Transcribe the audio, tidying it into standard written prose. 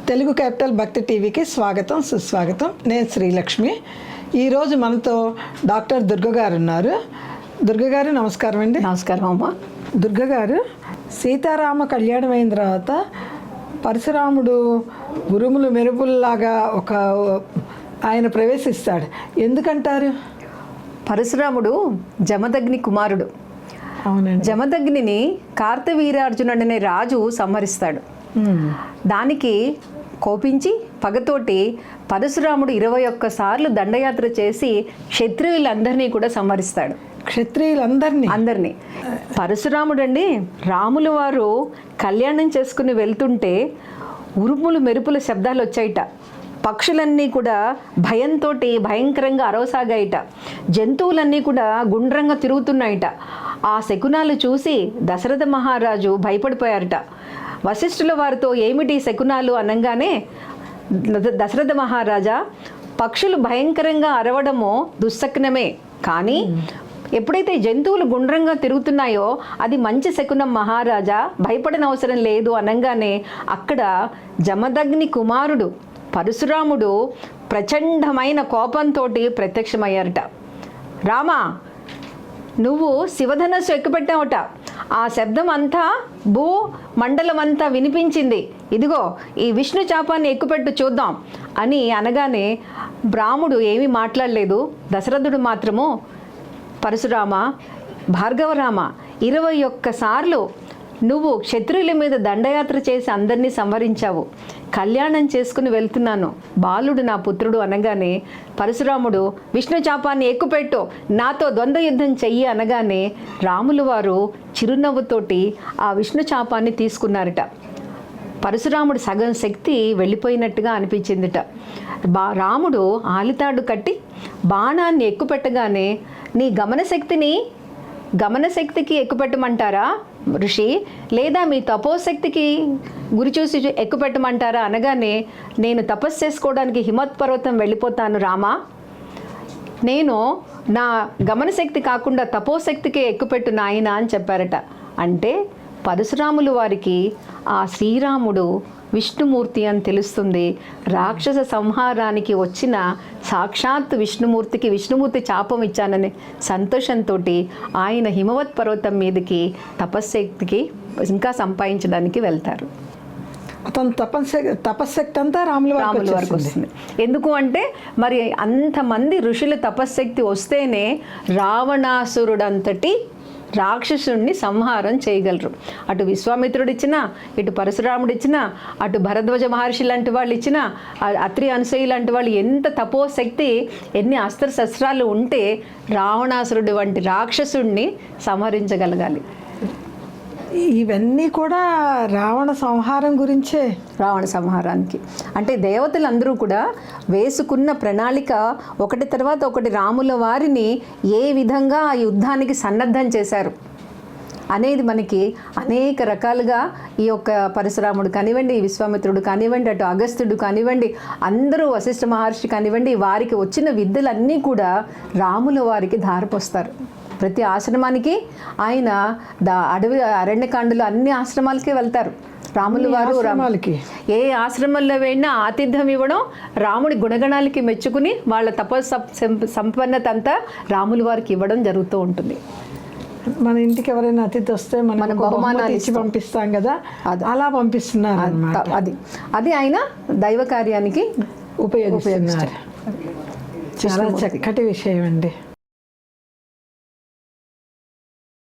Telugu capital భక్తి టీవీకి స్వాగతం సుస్వాగతం. నేను శ్రీలక్ష్మి. ఈరోజు మనతో డాక్టర్ దుర్గ గారు ఉన్నారు. దుర్గ గారు నమస్కారం అండి. నమస్కారం అమ్మ. దుర్గ గారు, సీతారామ కళ్యాణం అయిన తర్వాత పరశురాముడు ఉరుములు మెరుపుల్లాగా ఆయన ప్రవేశిస్తాడు. ఎందుకంటారు? పరశురాముడు జమదగ్ని కుమారుడు. అవునండి. జమదగ్నిని కార్తవీర్యార్జునుడు అనే రాజు సంహరిస్తాడు. దానికి కోపించి పగతోటి పరశురాముడు 21 సార్లు దండయాత్ర చేసి క్షత్రియులందరినీ కూడా సంహరిస్తాడు. అందరినీ పరశురాముడు అండి, రాముల వారు కళ్యాణం చేసుకుని వెళ్తుంటే ఉరుములు మెరుపుల శబ్దాలు వచ్చాయిట. పక్షులన్నీ కూడా భయంతో భయంకరంగా అరవసాగాయిట. జంతువులన్నీ కూడా గుండ్రంగా తిరుగుతున్నాయిట. ఆ శకునాలు చూసి దశరథ మహారాజు భయపడిపోయారట. వశిష్ఠుల వారితో ఏమిటి శకునాలు అనగానే, దశరథ మహారాజా, పక్షులు భయంకరంగా అరవడము దుశ్శకునమే, కానీ ఎప్పుడైతే జంతువులు గుండ్రంగా తిరుగుతున్నాయో అది మంచి శకునం మహారాజా, భయపడనవసరం లేదు అనగానే అక్కడ జమదగ్ని కుమారుడు పరశురాముడు ప్రచండమైన కోపంతో ప్రత్యక్షమయ్యారట. రామా, నువ్వు శివధనస్సు ఎక్కుపెట్టావట. ఆ శబ్దం అంతా భూ మండలం అంతా వినిపించింది. ఇదిగో ఈ విష్ణు చాపాన్ని ఎక్కుపెట్టు చూద్దాం అని అనగానే రాముడు ఏమీ మాట్లాడలేదు. దశరథుడు మాత్రము, పరశురామ, భార్గవరామ, 21 సార్లు నువ్వు క్షత్రియుల మీద దండయాత్ర చేసి అందరినీ సంహరించావు. కళ్యాణం చేసుకుని వెళ్తున్నాను, బాలుడు నా పుత్రుడు అనగానే పరశురాముడు విష్ణు చాపాన్ని ఎక్కుపెట్టు, నాతో ద్వంద్వ యుద్ధం చెయ్యి అనగానే రాములు వారు చిరునవ్వుతోటి ఆ విష్ణు చాపాన్ని తీసుకున్నారట. పరశురాముడు సగం శక్తి వెళ్ళిపోయినట్టుగా అనిపించిందిట. రాముడు ఆలితాడు కట్టి బాణాన్ని ఎక్కుపెట్టగానే, నీ గమనశక్తికి ఎక్కుపెట్టమంటారా ఋషి, లేదా మీ తపోశక్తికి గురి చూసి ఎక్కుపెట్టమంటారా అనగానే, నేను తపస్సు చేసుకోవడానికి హిమత్ పర్వతం వెళ్ళిపోతాను రామా, నేను నా గమనశక్తి కాకుండా తపోశక్తికి ఎక్కుపెట్టు నాయనా అని చెప్పారట. అంటే పరశురాములు వారికి ఆ శ్రీరాముడు విష్ణుమూర్తి అని తెలుస్తుంది. రాక్షస సంహారానికి వచ్చిన సాక్షాత్ విష్ణుమూర్తి చాపం ఇచ్చానని సంతోషంతో ఆయన హిమవత్ పర్వతం మీదకి తపశ్శక్తికి ఇంకా సంపాదించడానికి వెళ్తారు. అతను తపశ్శక్తి అంతా రాముల వారికి వస్తుంది. ఎందుకు అంటే మరి అంతమంది ఋషుల తపశ్శక్తి వస్తేనే రావణాసురుడంతటి రాక్షసుడిని సంహారం చేయగలరు. అటు విశ్వామిత్రుడు ఇచ్చినా, ఇటు పరశురాముడు ఇచ్చినా, అటు భరద్వాజ మహర్షి లాంటి వాళ్ళు ఇచ్చినా, అత్రి అనసూయ లాంటి వాళ్ళు ఎంత తపోశక్తి, ఎన్ని అస్త్రశస్త్రాలు ఉంటే రావణాసురుడు వంటి రాక్షసుడిని సంహరించగలగాలి. ఇవన్నీ కూడా రావణ సంహారం గురించే. రావణ సంహారానికి అంటే దేవతలందరూ కూడా వేసుకున్న ప్రణాళిక ఒకటి తర్వాత ఒకటి రాముల వారిని ఏ విధంగా ఆ యుద్ధానికి సన్నద్ధం చేశారు అనేది మనకి అనేక రకాలుగా ఈ యొక్క పరశురాముడు కానివ్వండి, విశ్వామిత్రుడు కానివ్వండి, అటు అగస్త్యుడు కానివ్వండి, అందరూ వశిష్ఠ మహర్షి కానివ్వండి, వారికి వచ్చిన విద్యలన్నీ కూడా రాముల వారికి ధారపోస్తారు. ప్రతి ఆశ్రమానికి ఆయన అరణ్యకాండలు అన్ని ఆశ్రమాలకే వెళ్తారు. రాములు వారు ఏ ఆశ్రమంలో వెళ్ళినా ఆతిథ్యం ఇవ్వడం, రాముడి గుణగణాలకి మెచ్చుకుని వాళ్ళ సంపన్నత అంతా రాముల వారికి ఇవ్వడం జరుగుతూ ఉంటుంది. మన ఇంటికి ఎవరైనా అతిథి వస్తే మనం బహుమానాలు ఇచ్చి పంపిస్తాం కదా, అలా పంపిస్తున్నారు. అది ఆయన దైవ కార్యానికి ఉపయోగిస్తున్నారు. చాలా చక్కటి విషయం అండి.